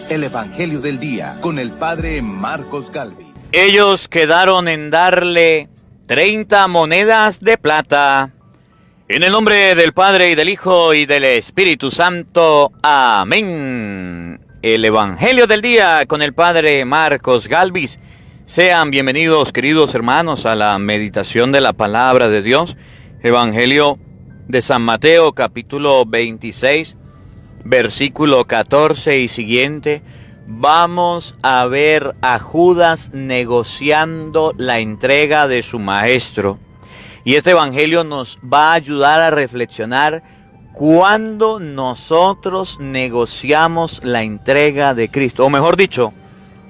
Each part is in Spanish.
el Evangelio del Día con el Padre Marcos Gálvez. Ellos quedaron en darle 30 monedas de plata. En el nombre del Padre, y del Hijo, y del Espíritu Santo. Amén. El Evangelio del Día con el Padre Marcos Gálvez. Sean bienvenidos, queridos hermanos, a la meditación de la Palabra de Dios. Evangelio de San Mateo, capítulo 26, versículo 14 y siguiente. Vamos a ver a Judas negociando la entrega de su maestro. Y este evangelio nos va a ayudar a reflexionar cuando nosotros negociamos la entrega de Cristo. O mejor dicho,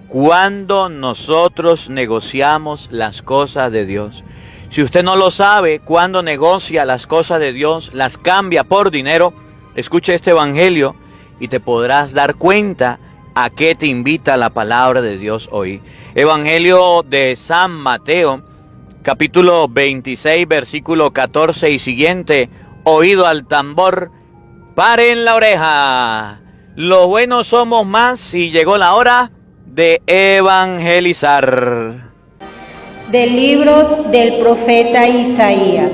cuando nosotros negociamos las cosas de Dios. Si usted no lo sabe, cuando negocia las cosas de Dios, las cambia por dinero, escuche este evangelio y te podrás dar cuenta a qué te invita la palabra de Dios hoy. Evangelio de San Mateo, capítulo 26, versículo 14 y siguiente. Oído al tambor, paren la oreja. Los buenos somos más y llegó la hora de evangelizar. Del libro del profeta Isaías.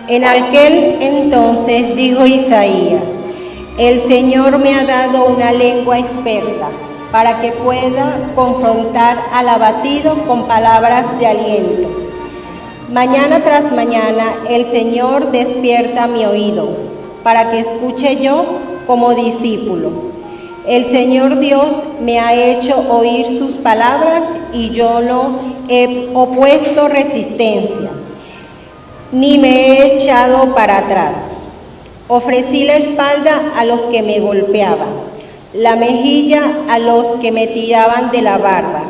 En aquel entonces dijo Isaías: el Señor me ha dado una lengua experta para que pueda confrontar al abatido con palabras de aliento. Mañana tras mañana el Señor despierta mi oído para que escuche yo como discípulo. El Señor Dios me ha hecho oír sus palabras y yo no he opuesto resistencia, ni me he echado para atrás. Ofrecí la espalda a los que me golpeaban, la mejilla a los que me tiraban de la barba.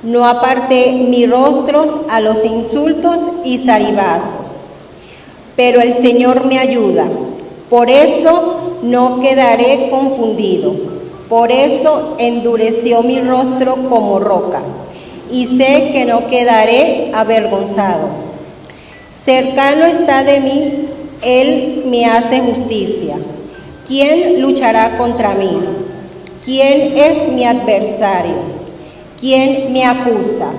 No aparté mi rostro a los insultos y zaribazos. Pero el Señor me ayuda, por eso no quedaré confundido. Por eso endureció mi rostro como roca, y sé que no quedaré avergonzado. Cercano está de mí, Él me hace justicia. ¿Quién luchará contra mí? ¿Quién es mi adversario? ¿Quién me acusa?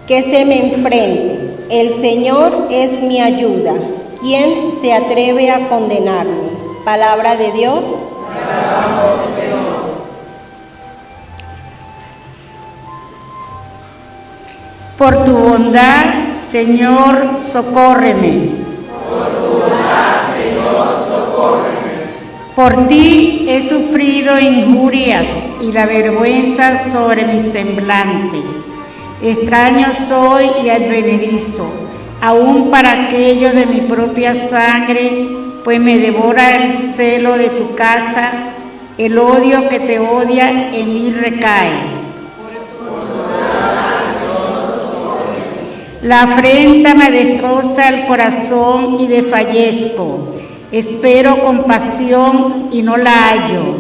Que se me enfrente. El Señor es mi ayuda. ¿Quién se atreve a condenarme? Palabra de Dios. Por tu bondad, Señor, socórreme. Por tu bondad, Señor, socórreme. Por ti he sufrido injurias y la vergüenza sobre mi semblante. Extraño soy y advenedizo, aún para aquellos de mi propia sangre, pues me devora el celo de tu casa, el odio que te odia en mí recae. La afrenta me destroza el corazón y desfallezco. Espero compasión y no la hallo,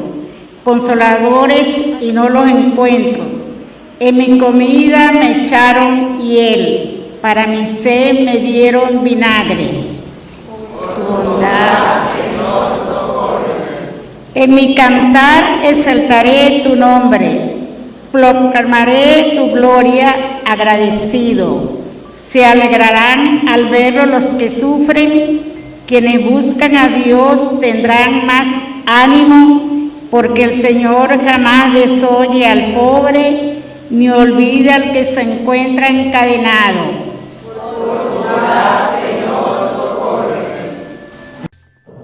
consoladores y no los encuentro. En mi comida me echaron hiel, para mi sed me dieron vinagre. Tu bondad, Señor, socórreme. En mi cantar exaltaré tu nombre, proclamaré tu gloria agradecido. Se alegrarán al verlo los que sufren, quienes buscan a Dios tendrán más ánimo, porque el Señor jamás desoye al pobre, ni olvida al que se encuentra encadenado. Señor, socórreme.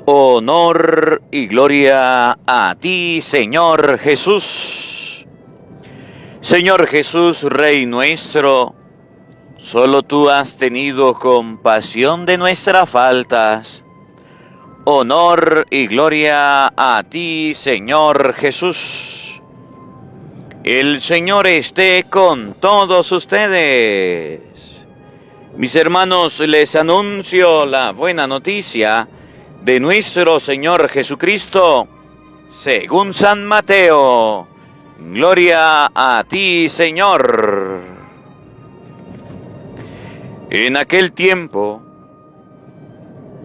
Honor y gloria a ti, Señor Jesús. Señor Jesús, Rey nuestro, solo tú has tenido compasión de nuestras faltas. Honor y gloria a ti, Señor Jesús. El Señor esté con todos ustedes. Mis hermanos, les anuncio la buena noticia de nuestro Señor Jesucristo, según San Mateo. Gloria a ti, Señor. En aquel tiempo,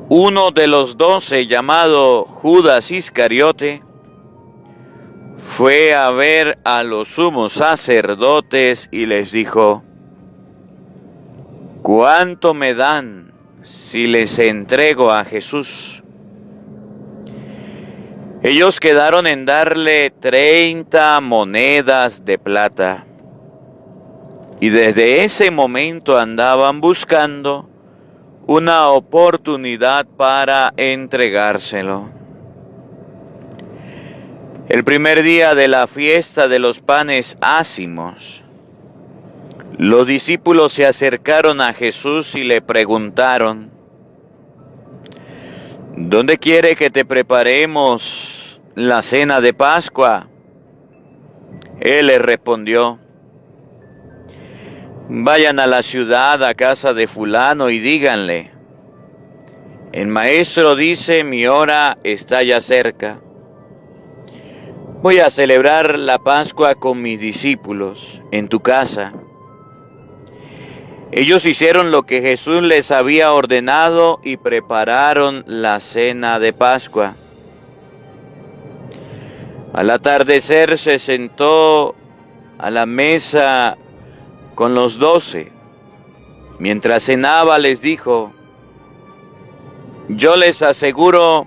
uno de los 12, llamado Judas Iscariote, fue a ver a los sumos sacerdotes y les dijo: ¿cuánto me dan si les entrego a Jesús? Ellos quedaron en darle 30 monedas de plata. Y desde ese momento andaban buscando una oportunidad para entregárselo. El primer día de la fiesta de los panes ácimos, los discípulos se acercaron a Jesús y le preguntaron: ¿dónde quiere que te preparemos la cena de Pascua? Él les respondió: vayan a la ciudad, a casa de fulano, y díganle: el maestro dice, mi hora está ya cerca. Voy a celebrar la Pascua con mis discípulos en tu casa. Ellos hicieron lo que Jesús les había ordenado y prepararon la cena de Pascua. Al atardecer se sentó a la mesa con los 12. Mientras cenaba les dijo: yo les aseguro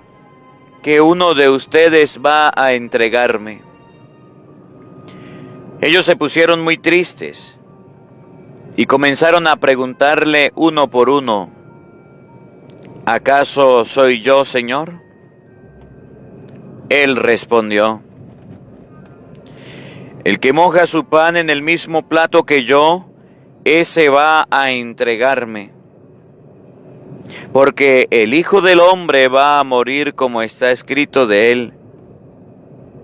que uno de ustedes va a entregarme. Ellos se pusieron muy tristes y comenzaron a preguntarle uno por uno: ¿acaso soy yo, Señor? Él respondió: el que moja su pan en el mismo plato que yo, ese va a entregarme. Porque el Hijo del Hombre va a morir como está escrito de él.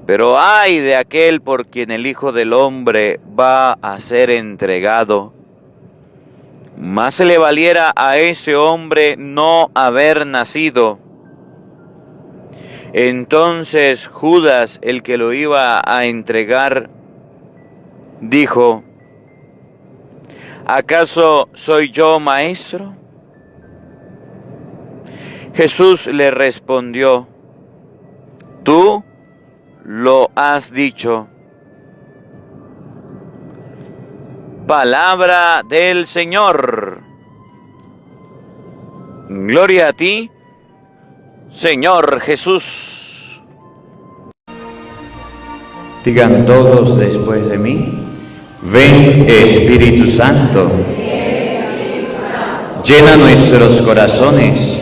Pero ay de aquel por quien el Hijo del Hombre va a ser entregado. Más se le valiera a ese hombre no haber nacido. Entonces Judas, el que lo iba a entregar, dijo: ¿acaso soy yo, maestro? Jesús le respondió: tú lo has dicho. Palabra del Señor. Gloria a ti, Señor Jesús. Digan todos después de mí: ven, Espíritu Santo. Llena nuestros corazones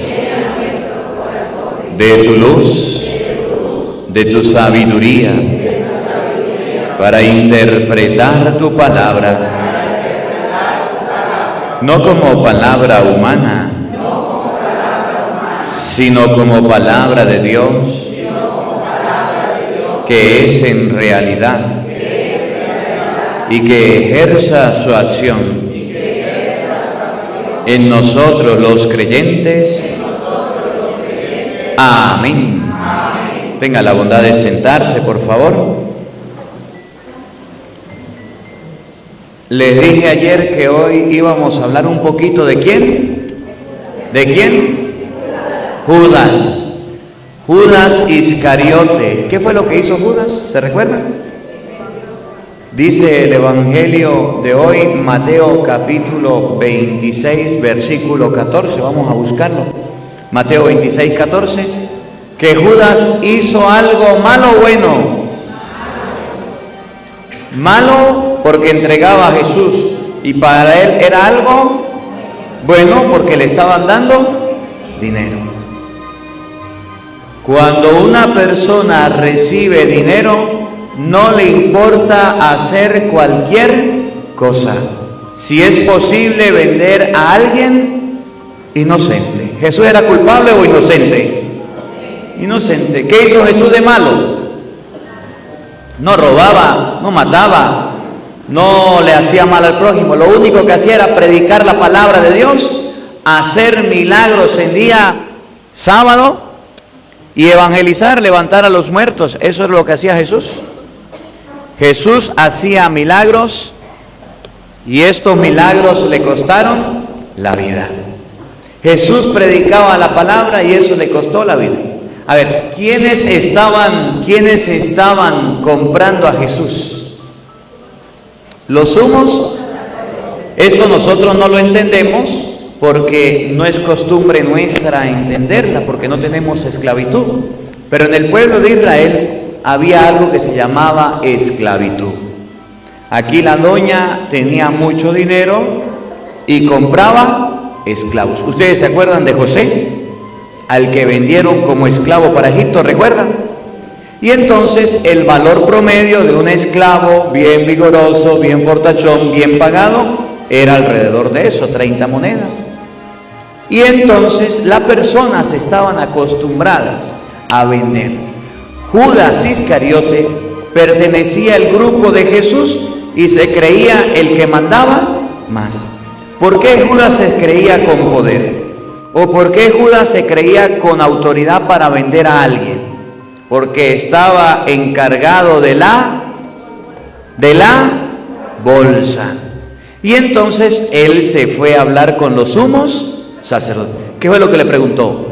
de tu luz, de tu sabiduría, para interpretar tu palabra, no como palabra humana, sino como palabra de Dios, que es en realidad, y que ejerza su acción en nosotros los creyentes. Amén. Tenga la bondad de sentarse, por favor. Les dije ayer que hoy íbamos a hablar un poquito de ¿quién? ¿De quién? Judas. Judas Iscariote. ¿Qué fue lo que hizo Judas? ¿Se recuerdan? Dice el Evangelio de hoy, Mateo capítulo 26, versículo 14. Vamos a buscarlo. Mateo 26, 14, que Judas hizo algo malo o bueno. Malo porque entregaba a Jesús, y para él era algo bueno porque le estaban dando dinero. Cuando una persona recibe dinero, no le importa hacer cualquier cosa. Si es posible vender a alguien inocente. ¿Jesús era culpable o inocente? Inocente. ¿Qué hizo Jesús de malo? No robaba, no mataba, no le hacía mal al prójimo. Lo único que hacía era predicar la palabra de Dios, hacer milagros en día sábado y evangelizar, levantar a los muertos. Eso es lo que hacía Jesús. Jesús hacía milagros y estos milagros le costaron la vida. Jesús predicaba la palabra y eso le costó la vida. A ver, ¿quiénes estaban comprando a Jesús? ¿Los sumos? Esto nosotros no lo entendemos porque no es costumbre nuestra entenderla, porque no tenemos esclavitud. Pero en el pueblo de Israel había algo que se llamaba esclavitud. Aquí la doña tenía mucho dinero y compraba esclavos. ¿Ustedes se acuerdan de José, al que vendieron como esclavo para Egipto? ¿Recuerdan? Y entonces el valor promedio de un esclavo bien vigoroso, bien fortachón, bien pagado, era alrededor de eso, 30 monedas. Y entonces las personas estaban acostumbradas a vender. Judas Iscariote pertenecía al grupo de Jesús y se creía el que mandaba más. ¿Por qué Judas se creía con poder? ¿O por qué Judas se creía con autoridad para vender a alguien? Porque estaba encargado de la bolsa. Y entonces él se fue a hablar con los sumos sacerdotes. ¿Qué fue lo que le preguntó?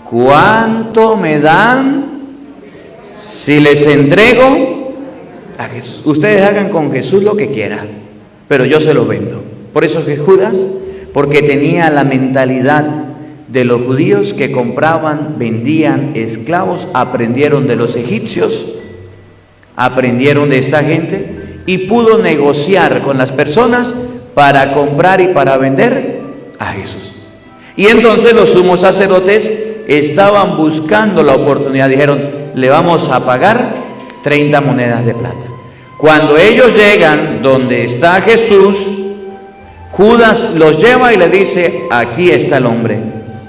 ¿Cuánto me dan si les entrego a Jesús? Ustedes hagan con Jesús lo que quieran, pero yo se lo vendo. Por eso que Judas, porque tenía la mentalidad de los judíos que compraban, vendían esclavos, aprendieron de los egipcios, aprendieron de esta gente y pudo negociar con las personas para comprar y para vender a Jesús. Y entonces los sumos sacerdotes estaban buscando la oportunidad, dijeron, le vamos a pagar 30 monedas de plata. Cuando ellos llegan donde está Jesús, Judas los lleva y le dice, aquí está el hombre.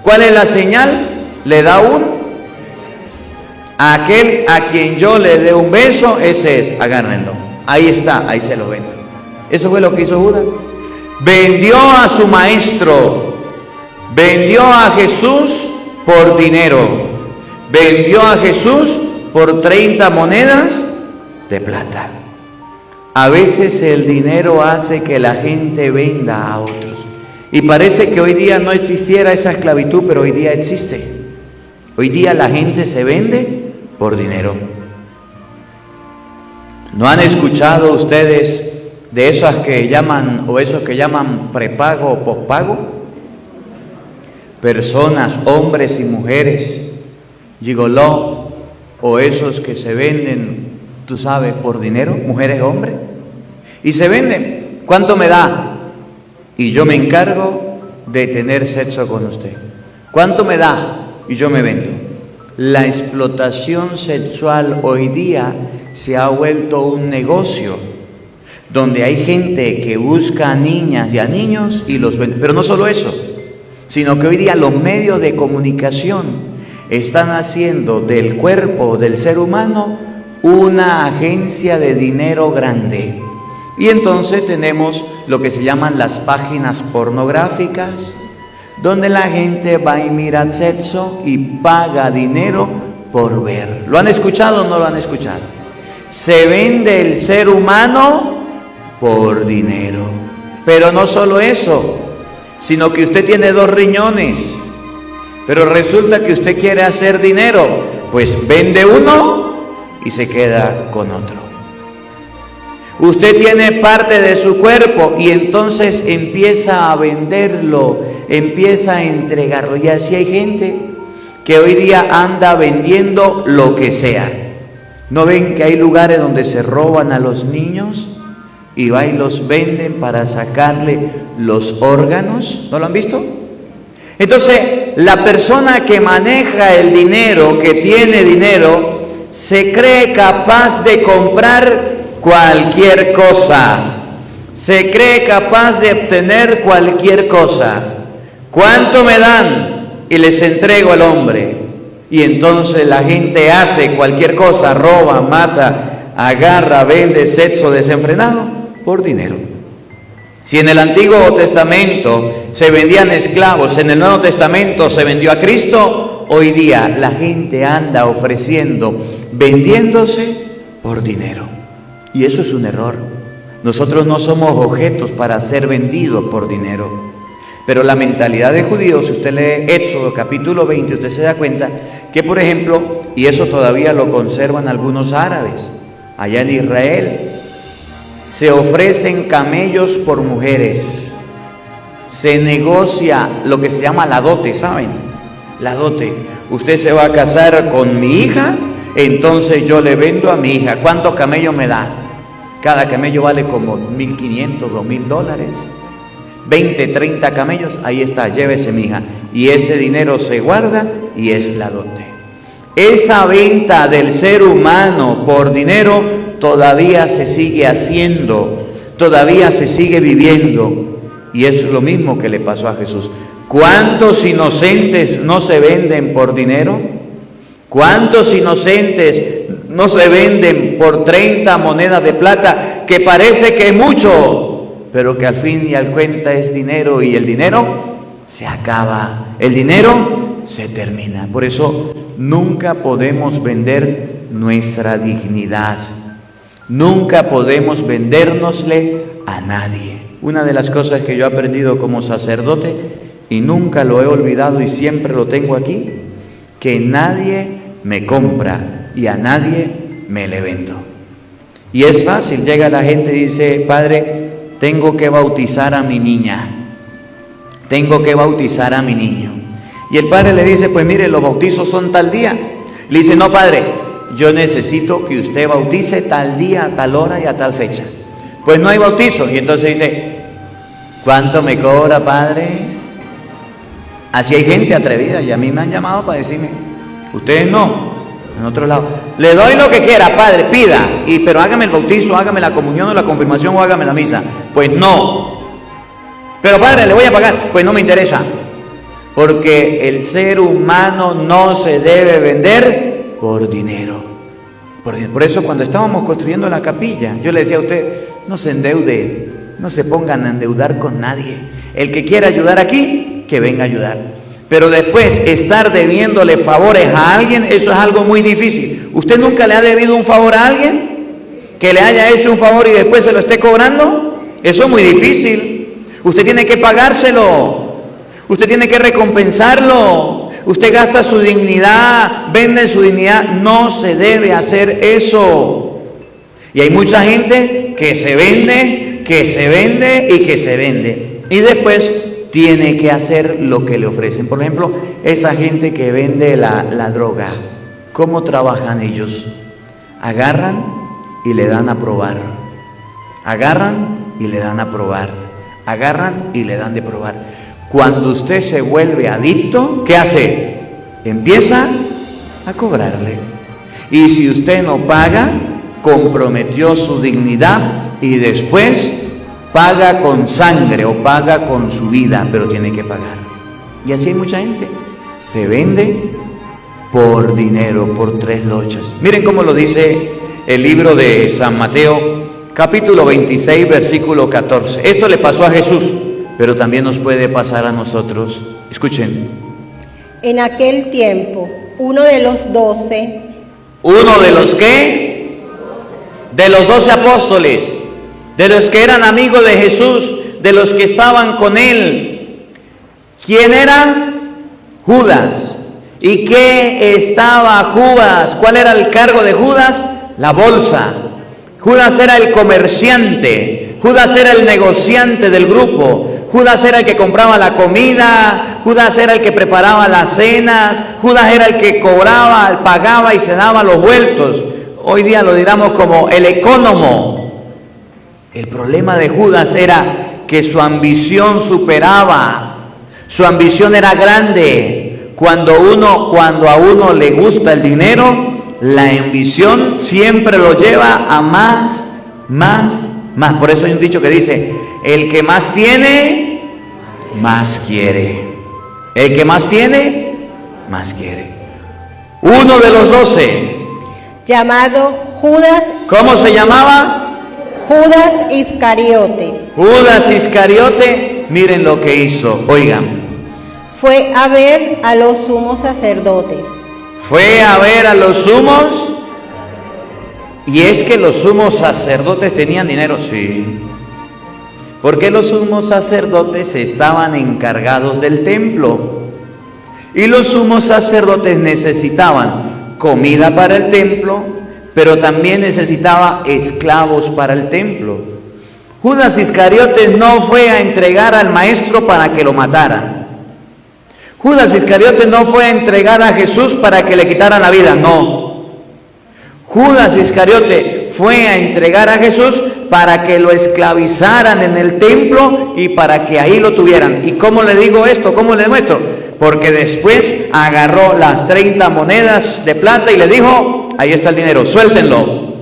¿Cuál es la señal? Le da aquel a quien yo le dé un beso, ese es, agárrenlo. Ahí está, ahí se lo vendo. Eso fue lo que hizo Judas. Vendió a su maestro, vendió a Jesús por dinero, vendió a Jesús por 30 monedas de plata. A veces el dinero hace que la gente venda a otros. Y parece que hoy día no existiera esa esclavitud, pero hoy día existe. Hoy día la gente se vende por dinero. ¿No han escuchado ustedes de esas que llaman, o esos que llaman prepago o pospago? Personas, hombres y mujeres, gigoló, o esos que se venden, tú sabes, por dinero, mujeres, hombres, y se venden. ¿Cuánto me da? Y yo me encargo de tener sexo con usted. ¿Cuánto me da? Y yo me vendo. La explotación sexual hoy día se ha vuelto un negocio, donde hay gente que busca a niñas y a niños y los vende. Pero no solo eso, sino que hoy día los medios de comunicación están haciendo del cuerpo del ser humano una agencia de dinero grande. Y entonces tenemos lo que se llaman las páginas pornográficas, donde la gente va y mira sexo y paga dinero por ver. ¿Lo han escuchado o no lo han escuchado? Se vende el ser humano por dinero. Pero no solo eso, sino que usted tiene 2 riñones, pero resulta que usted quiere hacer dinero, pues vende uno y se queda con otro. Usted tiene parte de su cuerpo y entonces empieza a venderlo, empieza a entregarlo. Y así hay gente que hoy día anda vendiendo lo que sea. ¿No ven que hay lugares donde se roban a los niños y va y los venden para sacarle los órganos? ¿No lo han visto? Entonces, la persona que maneja el dinero, que tiene dinero, se cree capaz de comprar cualquier cosa, se cree capaz de obtener cualquier cosa. ¿Cuánto me dan? Y les entrego al hombre. Y entonces la gente hace cualquier cosa, roba, mata, agarra, vende sexo desenfrenado por dinero. Si en el Antiguo Testamento se vendían esclavos, en el Nuevo Testamento se vendió a Cristo, hoy día la gente anda ofreciendo, vendiéndose por dinero. Y eso es un error. Nosotros no somos objetos para ser vendidos por dinero. Pero la mentalidad de judíos, si usted lee Éxodo capítulo 20, usted se da cuenta que, por ejemplo, y eso todavía lo conservan algunos árabes, allá en Israel, se ofrecen camellos por mujeres, se negocia lo que se llama la dote, ¿saben? La dote. Usted se va a casar con mi hija, entonces yo le vendo a mi hija. ¿Cuántos camellos me da? Cada camello vale como $1,500, $2,000. 20, 30 camellos, ahí está, llévese mi hija. Y ese dinero se guarda y es la dote. Esa venta del ser humano por dinero todavía se sigue haciendo, todavía se sigue viviendo. Y es lo mismo que le pasó a Jesús. ¿Cuántos inocentes no se venden por dinero? ¿Cuántos inocentes no se venden por 30 monedas de plata, que parece que es mucho, pero que al fin y al cuenta es dinero, y el dinero se acaba, el dinero se termina? Por eso nunca podemos vender nuestra dignidad, nunca podemos vendérnosle a nadie. Una de las cosas que yo he aprendido como sacerdote, y nunca lo he olvidado y siempre lo tengo aquí, que nadie me compra y a nadie me le vendo. Y es fácil, llega la gente y dice: padre, tengo que bautizar a mi niña, tengo que bautizar a mi niño. Y el padre le dice: pues mire, los bautizos son tal día. Le dice: no, padre, yo necesito que usted bautice tal día, a tal hora y a tal fecha. Pues no hay bautizo. Y entonces dice: ¿cuánto me cobra, padre? Así hay gente atrevida, y a mí me han llamado para decirme: ustedes no, en otro lado, le doy lo que quiera, padre, pida, pero hágame el bautizo, hágame la comunión o la confirmación o hágame la misa. Pues no. Pero padre, le voy a pagar. Pues no me interesa, porque el ser humano no se debe vender por dinero. Por eso cuando estábamos construyendo la capilla, yo le decía a usted: no se endeude, no se pongan a endeudar con nadie. El que quiera ayudar aquí, que venga a ayudar. Pero después estar debiéndole favores a alguien, eso es algo muy difícil. ¿Usted nunca le ha debido un favor a alguien? Que le haya hecho un favor y después se lo esté cobrando. Eso es muy difícil. Usted tiene que pagárselo. Usted tiene que recompensarlo. Usted gasta su dignidad, vende su dignidad. No se debe hacer eso. Y hay mucha gente que se vende y que se vende. Y después tiene que hacer lo que le ofrecen. Por ejemplo, esa gente que vende la droga, ¿cómo trabajan ellos? Agarran y le dan a probar. Agarran y le dan a probar. Agarran y le dan de probar. Cuando usted se vuelve adicto, ¿qué hace? Empieza a cobrarle. Y si usted no paga, comprometió su dignidad y después paga con sangre o paga con su vida, pero tiene que pagar. Y así hay mucha gente. Se vende por dinero, por 3 lochas. Miren cómo lo dice el libro de San Mateo, capítulo 26, versículo 14. Esto le pasó a Jesús, pero también nos puede pasar a nosotros. Escuchen. En aquel tiempo, uno de los 12. ¿Uno de los qué? De los 12 apóstoles. De los que eran amigos de Jesús, de los que estaban con él. ¿Quién era? Judas. ¿Y qué estaba Judas? ¿Cuál era el cargo de Judas? La bolsa. Judas era el comerciante. Judas era el negociante del grupo. Judas era el que compraba la comida. Judas era el que preparaba las cenas. Judas era el que cobraba, pagaba y se daba los vueltos. Hoy día lo diríamos como el ecónomo. El problema de Judas era que su ambición superaba, su ambición era grande. Cuando a uno le gusta el dinero, la ambición siempre lo lleva a más. Por eso hay un dicho que dice: el que más tiene, más quiere. El que más tiene, más quiere. Uno de los 12, llamado Judas. ¿Cómo se llamaba? Judas Iscariote. Judas Iscariote, miren lo que hizo, oigan. Fue a ver a los sumos sacerdotes. Fue a ver a los sumos. Y es que los sumos sacerdotes tenían dinero, sí. Porque los sumos sacerdotes estaban encargados del templo. Y los sumos sacerdotes necesitaban comida para el templo, pero también necesitaba esclavos para el templo. Judas Iscariote no fue a entregar al maestro para que lo mataran. Judas Iscariote no fue a entregar a Jesús para que le quitaran la vida, no. Judas Iscariote fue a entregar a Jesús para que lo esclavizaran en el templo y para que ahí lo tuvieran. ¿Y cómo le digo esto? ¿Cómo le demuestro? Porque después agarró las 30 monedas de plata y le dijo, ahí está el dinero, suéltenlo.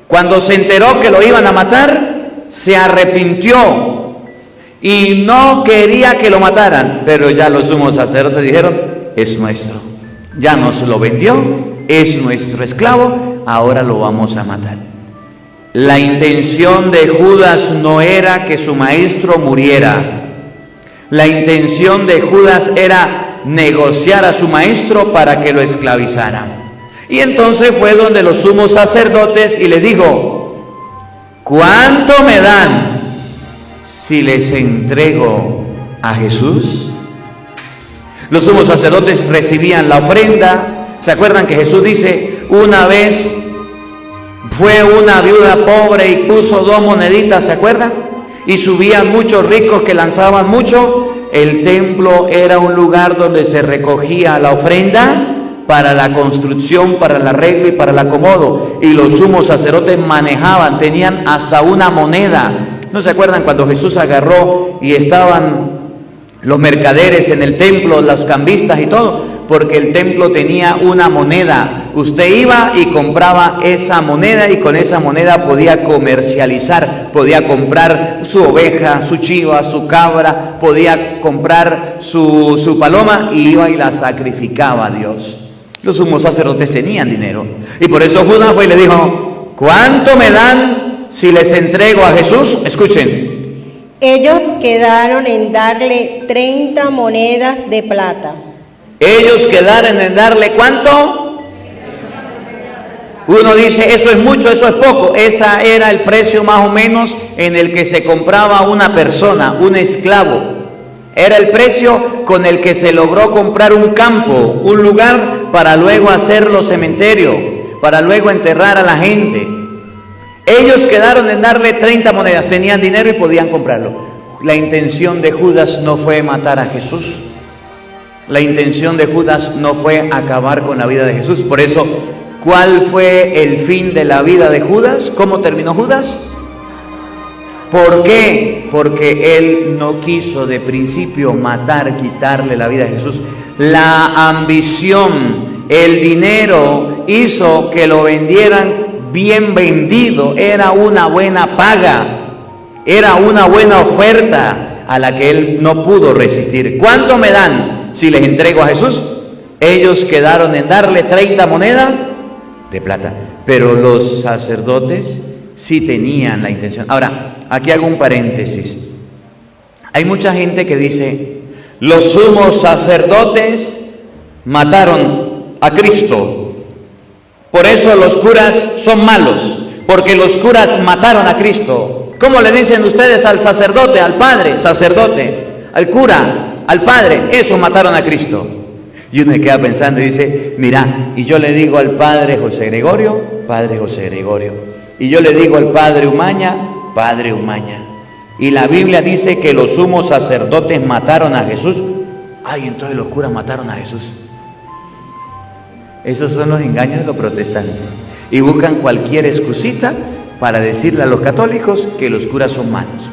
Cuando se enteró que lo iban a matar, se arrepintió y no quería que lo mataran, pero ya los sumos sacerdotes dijeron, es nuestro, ya nos lo vendió, es nuestro esclavo, ahora lo vamos a matar. La intención de Judas no era que su maestro muriera. La intención de Judas era negociar a su maestro para que lo esclavizara. Y entonces fue donde los sumos sacerdotes y le dijo, ¿cuánto me dan si les entrego a Jesús? Los sumos sacerdotes recibían la ofrenda. ¿Se acuerdan que Jesús dice, una vez fue una viuda pobre y puso 2 moneditas, ¿se acuerdan? Y subían muchos ricos que lanzaban mucho. El templo era un lugar donde se recogía la ofrenda para la construcción, para el arreglo y para el acomodo. Y los sumos sacerdotes manejaban, tenían hasta una moneda. ¿No se acuerdan cuando Jesús agarró y estaban los mercaderes en el templo, los cambistas y todo? Porque el templo tenía una moneda. Usted iba y compraba esa moneda y con esa moneda podía comercializar, podía comprar su oveja, su chiva, su cabra, podía comprar su paloma y iba y la sacrificaba a Dios. Los sumos sacerdotes tenían dinero y por eso Judas fue y le dijo, ¿cuánto me dan si les entrego a Jesús? Escuchen. Ellos quedaron en darle 30 monedas de plata. Ellos quedaron en darle ¿cuánto? Uno dice, eso es mucho, eso es poco. Ese era el precio más o menos en el que se compraba una persona, un esclavo. Era el precio con el que se logró comprar un campo, un lugar para luego hacerlo cementerio, para luego enterrar a la gente. Ellos quedaron en darle 30 monedas, tenían dinero y podían comprarlo. La intención de Judas no fue matar a Jesús. La intención de Judas no fue acabar con la vida de Jesús. Por eso, ¿cuál fue el fin de la vida de Judas? ¿Cómo terminó Judas? ¿Por qué? Porque él no quiso de principio matar, quitarle la vida a Jesús. La ambición, el dinero hizo que lo vendieran bien vendido. Era una buena paga, era una buena oferta a la que él no pudo resistir. ¿Cuánto me dan si les entrego a Jesús? Ellos quedaron en darle 30 monedas de plata, pero los sacerdotes sí tenían la intención. Ahora, aquí hago un paréntesis. Hay mucha gente que dice, los sumos sacerdotes mataron a Cristo, por eso los curas son malos, porque los curas mataron a Cristo. ¿Cómo le dicen ustedes al sacerdote, al padre, sacerdote, al cura, al padre? Eso mataron a Cristo. Y uno se queda pensando y dice, mira, y yo le digo al padre José Gregorio, padre José Gregorio. Y yo le digo al padre Umaña, padre Umaña. Y la Biblia dice que los sumos sacerdotes mataron a Jesús. Ay, entonces los curas mataron a Jesús. Esos son los engaños de los protestantes. Y buscan cualquier excusita para decirle a los católicos que los curas son malos.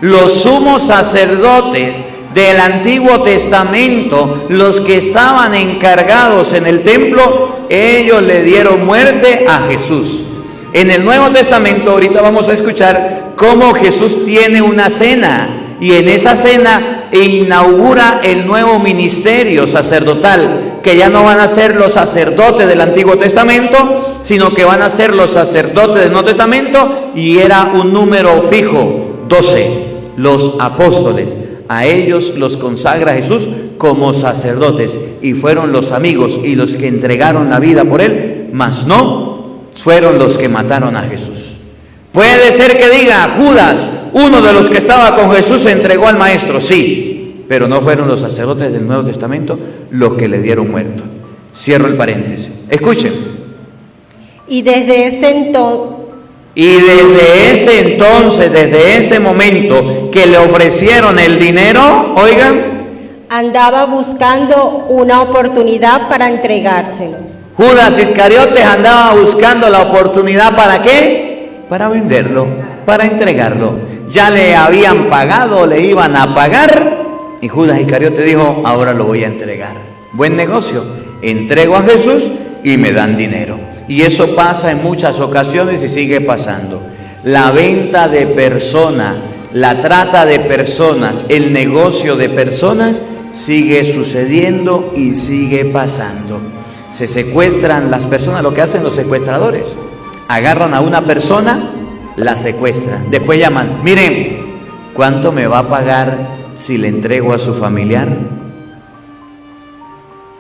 Los sumos sacerdotes del Antiguo Testamento, los que estaban encargados en el templo, ellos le dieron muerte a Jesús. En el Nuevo Testamento, ahorita vamos a escuchar cómo Jesús tiene una cena, y en esa cena inaugura el nuevo ministerio sacerdotal, que ya no van a ser los sacerdotes del Antiguo Testamento, sino que van a ser los sacerdotes del Nuevo Testamento, y era un número fijo, 12, los apóstoles. A ellos los consagra Jesús como sacerdotes, y fueron los amigos y los que entregaron la vida por él, mas no fueron los que mataron a Jesús. Puede ser que diga, Judas, uno de los que estaba con Jesús, se entregó al maestro, sí, pero no fueron los sacerdotes del Nuevo Testamento los que le dieron muerto. Cierro el paréntesis. Escuchen. Y desde ese entonces, desde ese momento que le ofrecieron el dinero, oigan, andaba buscando una oportunidad para entregárselo. Judas Iscariote andaba buscando la oportunidad, ¿para qué? Para venderlo, para entregarlo. Ya le habían pagado, le iban a pagar, y Judas Iscariote dijo, ahora lo voy a entregar. Buen negocio, entrego a Jesús y me dan dinero. Y eso pasa en muchas ocasiones y sigue pasando. La venta de personas, la trata de personas, el negocio de personas sigue sucediendo y sigue pasando. Se secuestran las personas, lo que hacen los secuestradores. Agarran a una persona, la secuestran. Después llaman, miren, ¿cuánto me va a pagar si le entrego a su familiar?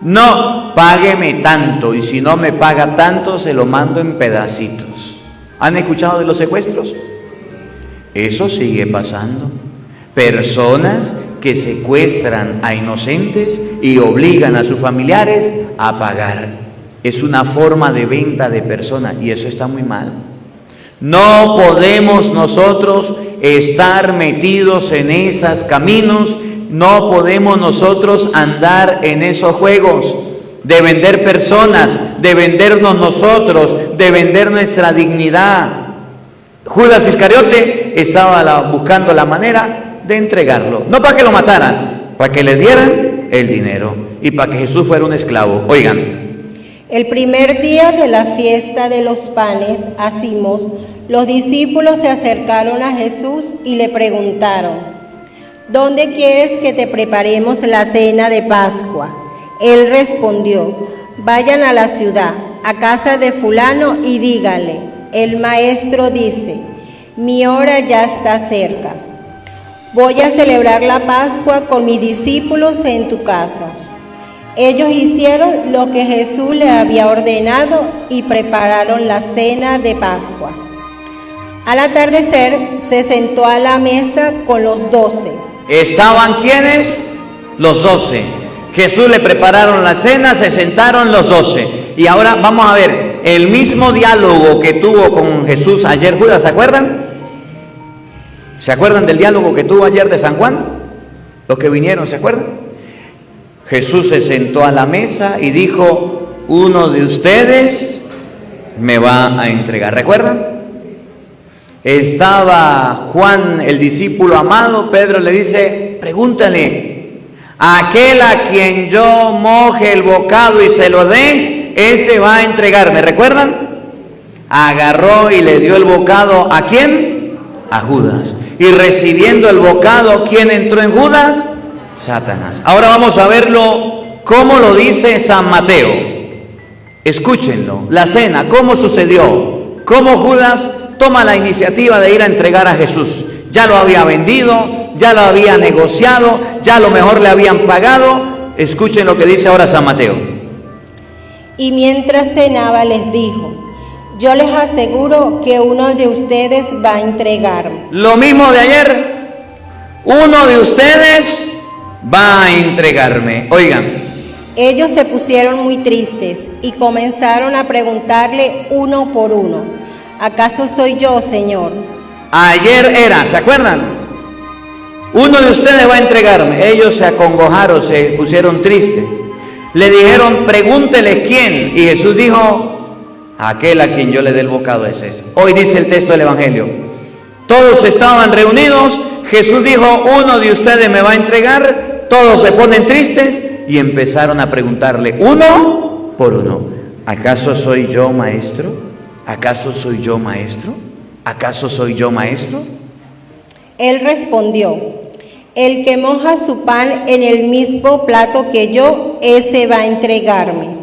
No, págueme tanto, y si no me paga tanto, se lo mando en pedacitos. ¿Han escuchado de los secuestros? Eso sigue pasando. Personas que secuestran a inocentes y obligan a sus familiares a pagar. Es una forma de venta de personas y eso está muy mal. No podemos nosotros estar metidos en esos caminos. No podemos nosotros andar en esos juegos de vender personas, de vendernos nosotros, de vender nuestra dignidad. Judas Iscariote estaba buscando la manera de entregarlo, no para que lo mataran, para que le dieran el dinero y para que Jesús fuera un esclavo. Oigan. El primer día de la fiesta de los panes, Asimos, los discípulos se acercaron a Jesús y le preguntaron, ¿dónde quieres que te preparemos la cena de Pascua? Él respondió, vayan a la ciudad, a casa de fulano y díganle, el maestro dice, mi hora ya está cerca. Voy a celebrar la Pascua con mis discípulos en tu casa. Ellos hicieron lo que Jesús les había ordenado y prepararon la cena de Pascua. Al atardecer se sentó a la mesa con los 12. ¿Estaban quiénes? Los 12. Jesús le prepararon la cena, se sentaron los 12. Y ahora vamos a ver el mismo diálogo que tuvo con Jesús ayer Judas, ¿se acuerdan? ¿Se acuerdan del diálogo que tuvo ayer de San Juan? Los que vinieron, ¿se acuerdan? Jesús se sentó a la mesa y dijo, uno de ustedes me va a entregar. ¿Recuerdan? Estaba Juan, el discípulo amado. Pedro le dice, pregúntale, aquel a quien yo moje el bocado y se lo dé, ese va a entregarme. ¿Recuerdan? Agarró y le dio el bocado, ¿a quién? A Judas. Y recibiendo el bocado, ¿quién entró en Judas? Satanás. Ahora vamos a verlo, cómo lo dice San Mateo. Escúchenlo, la cena, cómo sucedió, cómo Judas toma la iniciativa de ir a entregar a Jesús. Ya lo había vendido, ya lo había negociado, ya a lo mejor le habían pagado. Escuchen lo que dice ahora San Mateo. Y mientras cenaba les dijo, yo les aseguro que uno de ustedes va a entregarme. Lo mismo de ayer, uno de ustedes va a entregarme. Oigan. Ellos se pusieron muy tristes y comenzaron a preguntarle uno por uno, ¿acaso soy yo, Señor? Ayer era, ¿se acuerdan? Uno de ustedes va a entregarme. Ellos se acongojaron, se pusieron tristes. Le dijeron, pregúnteles quién. Y Jesús dijo, aquel a quien yo le dé el bocado es ese. Hoy dice el texto del Evangelio. Todos estaban reunidos. Jesús dijo, uno de ustedes me va a entregar. Todos se ponen tristes y empezaron a preguntarle uno por uno, ¿acaso soy yo maestro? ¿Acaso soy yo maestro? ¿Acaso soy yo maestro? Él respondió, el que moja su pan en el mismo plato que yo, ese va a entregarme.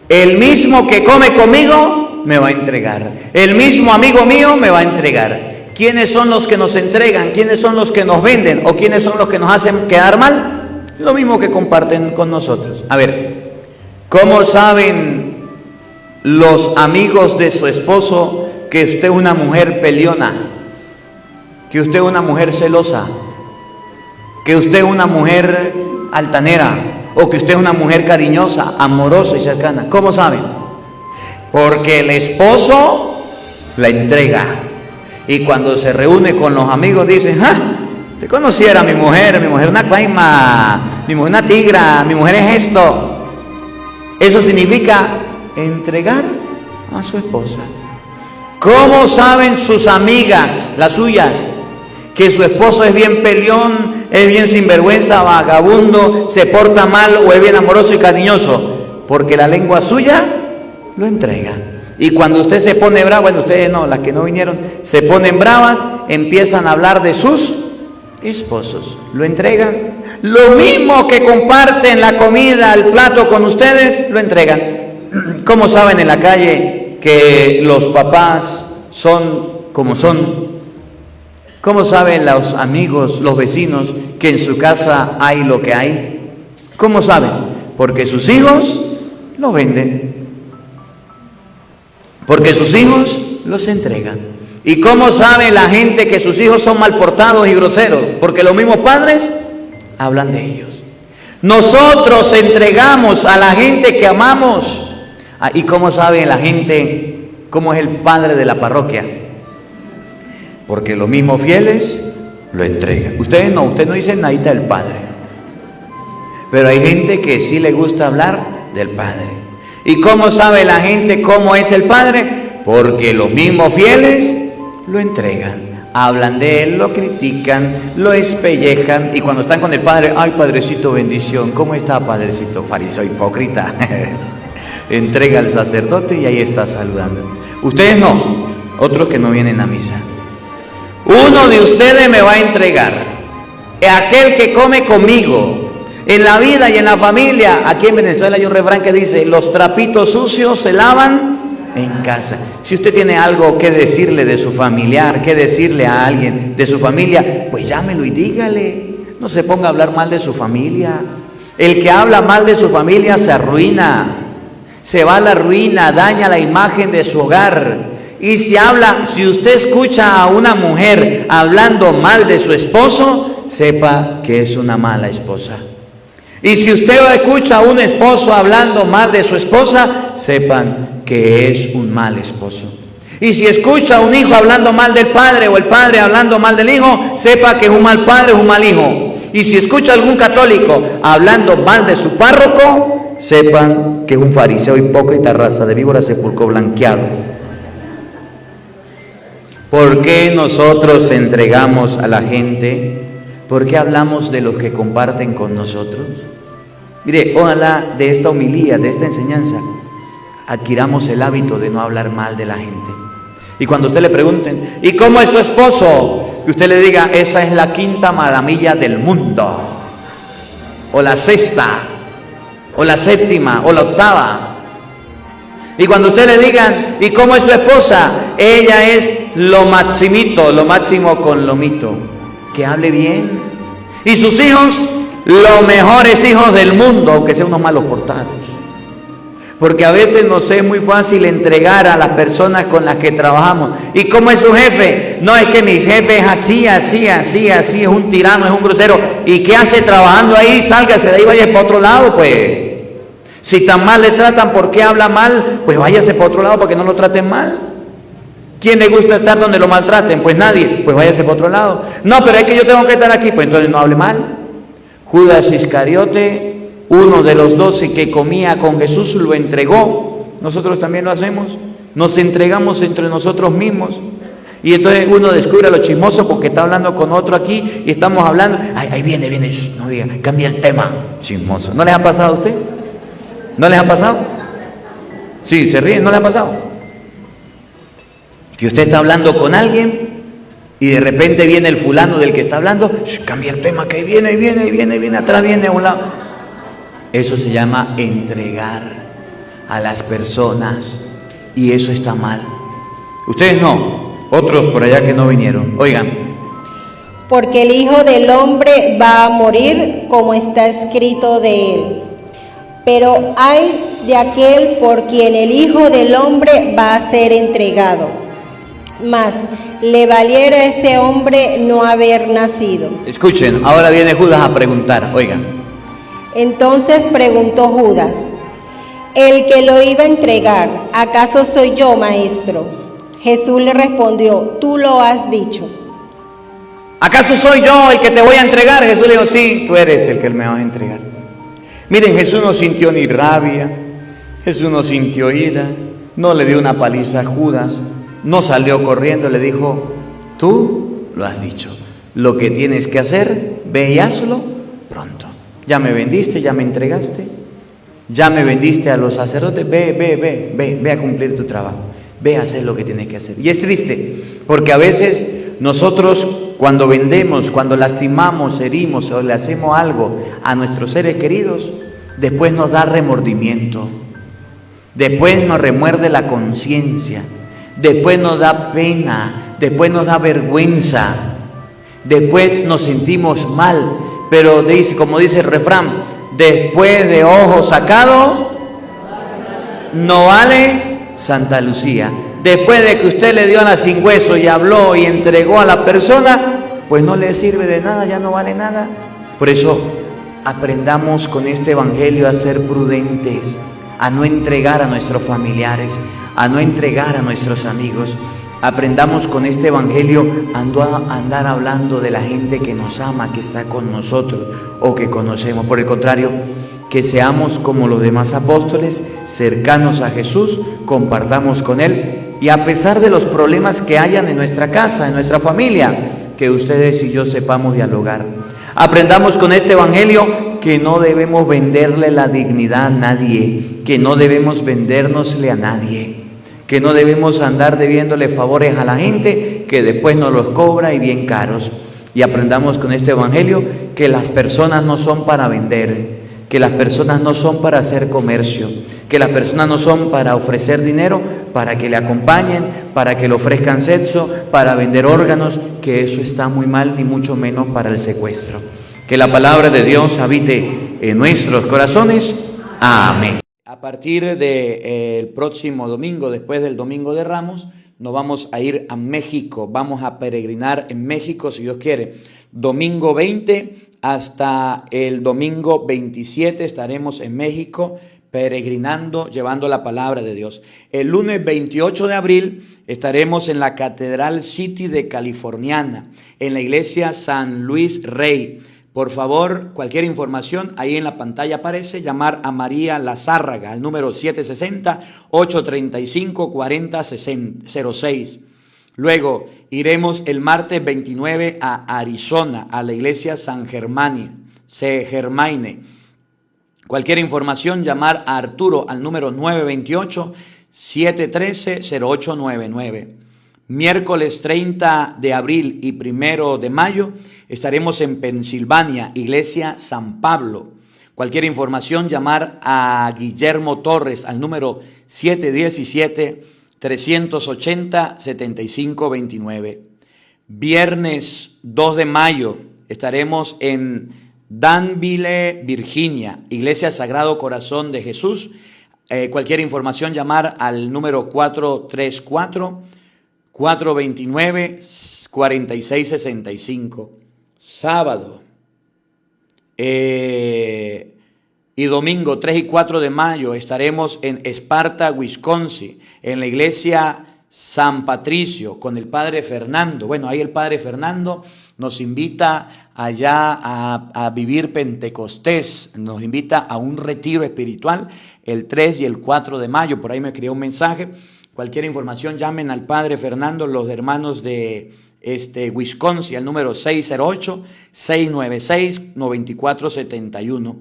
El mismo que come conmigo me va a entregar. El mismo amigo mío me va a entregar. ¿Quiénes son los que nos entregan? ¿Quiénes son los que nos venden? ¿O quiénes son los que nos hacen quedar mal? Lo mismo que comparten con nosotros. A ver, ¿cómo saben los amigos de su esposo que usted es una mujer peleona, que usted es una mujer celosa, que usted es una mujer altanera, o que usted es una mujer cariñosa, amorosa y cercana? ¿Cómo saben? Porque el esposo la entrega. Y cuando se reúne con los amigos dicen: ¡ah! Usted conociera a mi mujer una cuaima, mi mujer una tigra, mi mujer es esto. Eso significa entregar a su esposa. ¿Cómo saben sus amigas, las suyas, que su esposo es bien peleón, es bien sinvergüenza, vagabundo, se porta mal o es bien amoroso y cariñoso? Porque la lengua suya lo entrega. Y cuando usted se pone brava, bueno, ustedes no, las que no vinieron, se ponen bravas, empiezan a hablar de sus esposos, lo entregan. Lo mismo que comparten la comida, el plato con ustedes, lo entregan. ¿Cómo saben en la calle que los papás son como son? ¿Cómo saben los amigos, los vecinos, que en su casa hay lo que hay? ¿Cómo saben? Porque sus hijos lo venden, porque sus hijos los entregan. ¿Y cómo sabe la gente que sus hijos son mal portados y groseros? Porque los mismos padres hablan de ellos. Nosotros entregamos a la gente que amamos. ¿Y cómo sabe la gente cómo es el padre de la parroquia? Porque los mismos fieles lo entregan. Ustedes no dicen nadita del padre, pero hay gente que sí le gusta hablar del padre. ¿Y cómo sabe la gente cómo es el padre? Porque los mismos fieles lo entregan, hablan de él, lo critican, lo espellejan. Y cuando están con el padre: ay, padrecito, bendición, ¿cómo está, padrecito? Fariseo hipócrita. Entrega al sacerdote y ahí está saludando. Ustedes no, otros que no vienen a misa. Uno de ustedes me va a entregar, aquel que come conmigo. En la vida y en la familia, aquí en Venezuela hay un refrán que dice: los trapitos sucios se lavan en casa. Si usted tiene algo que decirle de su familiar, que decirle a alguien de su familia, pues llámelo y dígale. No se ponga a hablar mal de su familia. El que habla mal de su familia se arruina, se va a la ruina, daña la imagen de su hogar. Y si usted escucha a una mujer hablando mal de su esposo, sepa que es una mala esposa. Y si usted escucha a un esposo hablando mal de su esposa, sepan que es un mal esposo. Y si escucha a un hijo hablando mal del padre, o el padre hablando mal del hijo, sepa que es un mal padre, es un mal hijo. Y si escucha a algún católico hablando mal de su párroco, sepan que es un fariseo hipócrita, raza de víbora, sepulcro blanqueado. ¿Por qué nosotros entregamos a la gente? ¿Por qué hablamos de los que comparten con nosotros? Mire, ojalá de esta homilía, de esta enseñanza, adquiramos el hábito de no hablar mal de la gente. Y cuando usted le pregunten: ¿y cómo es su esposo?, que usted le diga: esa es la quinta maravilla del mundo, o la sexta, o la séptima, o la octava. Y cuando usted le digan: ¿y cómo es su esposa?, ella es lo maximito, lo máximo con lomito. Que hable bien. Y sus hijos, los mejores hijos del mundo, aunque sean unos malos portados. Porque a veces nos es muy fácil entregar a las personas con las que trabajamos. ¿Y cómo es su jefe? No, es que mi jefe es así, es un tirano, es un grosero. ¿Y qué hace trabajando ahí? Sálgase de ahí, vaya para otro lado, pues. Si tan mal le tratan, ¿por qué habla mal? Pues váyase para otro lado para que no lo traten mal. ¿Quién le gusta estar donde lo maltraten? Pues nadie. Pues váyase para otro lado. No, pero es que yo tengo que estar aquí. Pues entonces no hable mal. Judas Iscariote, uno de los 12 que comía con Jesús, lo entregó. Nosotros también lo hacemos. Nos entregamos entre nosotros mismos. Y entonces uno descubre a lo chismoso porque está hablando con otro aquí y estamos hablando. Ay, ahí viene, no diga, cambia el tema. Chismoso. ¿No les ha pasado a usted? ¿No les ha pasado? Sí, se ríen, ¿no les ha pasado? Que usted está hablando con alguien y de repente viene el fulano del que está hablando, cambia el tema, que viene, atrás viene a un lado. Eso se llama entregar a las personas y eso está mal. Ustedes no, otros por allá que no vinieron. Oigan. Porque el Hijo del Hombre va a morir como está escrito de él. Pero ay de aquel por quien el Hijo del Hombre va a ser entregado. Mas le valiera a ese hombre no haber nacido. Escuchen, ahora viene Judas a preguntar, oigan. Entonces preguntó Judas, el que lo iba a entregar, ¿acaso soy yo, maestro? Jesús le respondió, tú lo has dicho. ¿Acaso soy yo el que te voy a entregar? Jesús le dijo, sí, tú eres el que me vas a entregar. Miren, Jesús no sintió ni rabia, Jesús no sintió ira, no le dio una paliza a Judas, no salió corriendo, le dijo, tú lo has dicho, lo que tienes que hacer, ve y hazlo pronto. Ya me vendiste, ya me entregaste, ya me vendiste a los sacerdotes, ve a cumplir tu trabajo, ve a hacer lo que tienes que hacer. Y es triste, porque a veces nosotros cuando vendemos, cuando lastimamos, herimos o le hacemos algo a nuestros seres queridos, después nos da remordimiento, después nos remuerde la conciencia, después nos da pena, después nos da vergüenza, después nos sentimos mal, pero dice, como dice el refrán, después de ojo sacado, no vale Santa Lucía. Después de que usted le dio a la sin hueso y habló y entregó a la persona, pues no le sirve de nada, ya no vale nada. Por eso aprendamos con este evangelio a ser prudentes, a no entregar a nuestros familiares, a no entregar a nuestros amigos. Aprendamos con este evangelio a andar hablando de la gente que nos ama, que está con nosotros o que conocemos. Por el contrario, que seamos como los demás apóstoles, cercanos a Jesús, compartamos con Él y a pesar de los problemas que hayan en nuestra casa, en nuestra familia, que ustedes y yo sepamos dialogar. Aprendamos con este evangelio que no debemos venderle la dignidad a nadie, que no debemos vendérnosle a nadie, que no debemos andar debiéndole favores a la gente que después nos los cobra y bien caros. Y aprendamos con este evangelio que las personas no son para vender, que las personas no son para hacer comercio, que las personas no son para ofrecer dinero, para que le acompañen, para que le ofrezcan sexo, para vender órganos, que eso está muy mal, ni mucho menos para el secuestro. Que la palabra de Dios habite en nuestros corazones. Amén. A partir del próximo domingo, después del Domingo de Ramos, nos vamos a ir a México, vamos a peregrinar en México, si Dios quiere. Domingo 20 hasta el domingo 27 estaremos en México peregrinando, llevando la palabra de Dios. El lunes 28 de abril estaremos en la Catedral City de Californiana, en la iglesia San Luis Rey. Por favor, cualquier información, ahí en la pantalla aparece, llamar a María Lazárraga al número 760-835-4006. Luego iremos el martes 29 a Arizona, a la iglesia San Germaine. Cualquier información, llamar a Arturo al número 928-713-0899. Miércoles 30 de abril y 1 de mayo estaremos en Pensilvania, iglesia San Pablo. Cualquier información, llamar a Guillermo Torres al número 717-380-7529. Viernes 2 de mayo estaremos en Danville, Virginia, iglesia Sagrado Corazón de Jesús. Cualquier información, llamar al número 434-429-4665. Sábado y domingo 3 y 4 de mayo estaremos en Esparta, Wisconsin, en la iglesia San Patricio con el Padre Fernando. Bueno, ahí el Padre Fernando nos invita allá a vivir Pentecostés, nos invita a un retiro espiritual el 3 y el 4 de mayo. Por ahí me creó un mensaje. Cualquier información, llamen al Padre Fernando, los hermanos de Wisconsin, al número 608-696-9471.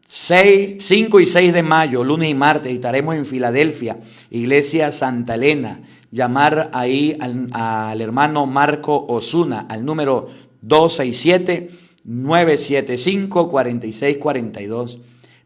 5 y 6 de mayo, lunes y martes, estaremos en Filadelfia, iglesia Santa Elena. Llamar ahí al hermano Marco Osuna, al número 267-975-4642.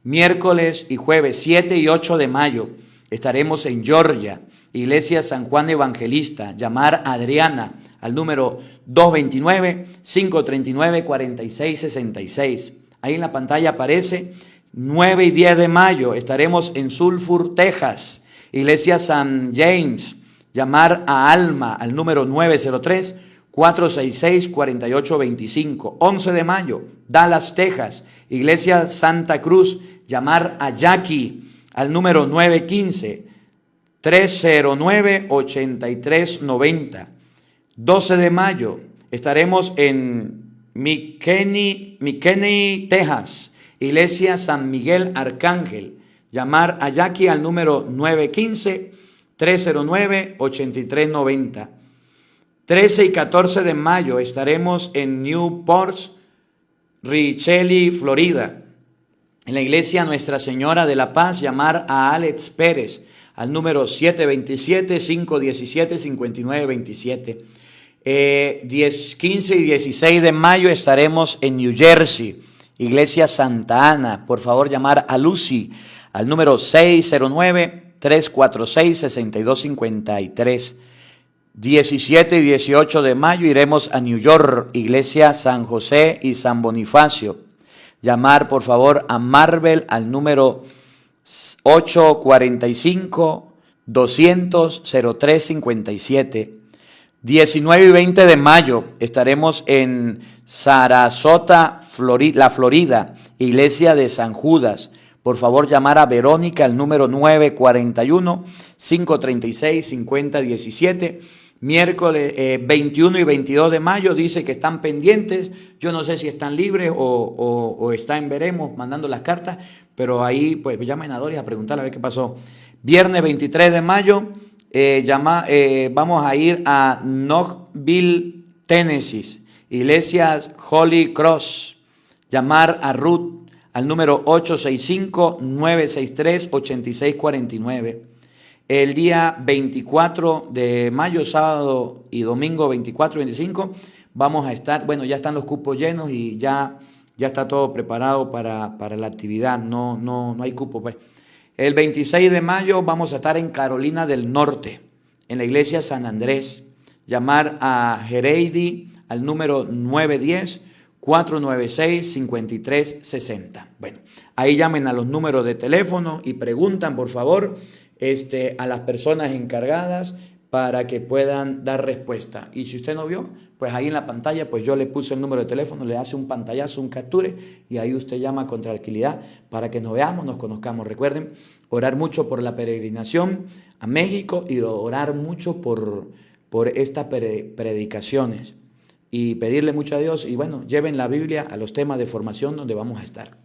Miércoles y jueves 7 y 8 de mayo estaremos en Georgia, iglesia San Juan Evangelista. Llamar a Adriana al número 229-539-4666. Ahí en la pantalla aparece. 9 y 10 de mayo estaremos en Sulphur, Texas, iglesia San James. Llamar a Alma al número 903-466-4825. 11 de mayo, Dallas, Texas, Iglesia Santa Cruz. Llamar a Jackie al número 915-309-8390. 12 de mayo, estaremos en McKinney, Texas, Iglesia San Miguel Arcángel. Llamar a Jackie al número 915-309-8390. 13 y 14 de mayo estaremos en Newport Richey, Florida, en la iglesia Nuestra Señora de la Paz. Llamar a Alex Pérez al número 727-517-5927. 15 y 16 de mayo estaremos en New Jersey, Iglesia Santa Ana. Por favor, llamar a Lucy al número 609-346-6253. 17 y 18 de mayo iremos a New York, Iglesia San José y San Bonifacio. Llamar, por favor, a Marvel al número 845-200-0357. 19 y 20 de mayo estaremos en Sarasota, la Florida, Iglesia de San Judas. Por favor, llamar a Verónica al número 941-536-5017. Miércoles 21 y 22 de mayo dice que están pendientes. Yo no sé si están libres o están, veremos, mandando las cartas, pero ahí pues llamen a Doris a preguntarle a ver qué pasó. Viernes 23 de mayo vamos a ir a Knoxville, Tennessee, Iglesia Holy Cross. Llamar a Ruth al número 865-963-8649. El día 24 de mayo, sábado y domingo 24 y 25, vamos a estar, bueno, ya están los cupos llenos y ya está todo preparado para la actividad, no hay cupo, pues. El 26 de mayo vamos a estar en Carolina del Norte, en la iglesia San Andrés. Llamar a Hereidi al número 910-496-5360. Bueno, ahí llamen a los números de teléfono y preguntan, por favor, a las personas encargadas para que puedan dar respuesta. Y si usted no vio, pues ahí en la pantalla, pues yo le puse el número de teléfono, le hace un pantallazo, un capture, y ahí usted llama con tranquilidad para que nos veamos, nos conozcamos. Recuerden, orar mucho por la peregrinación a México y orar mucho por estas predicaciones y pedirle mucho a Dios. Y bueno, lleven la Biblia a los temas de formación donde vamos a estar.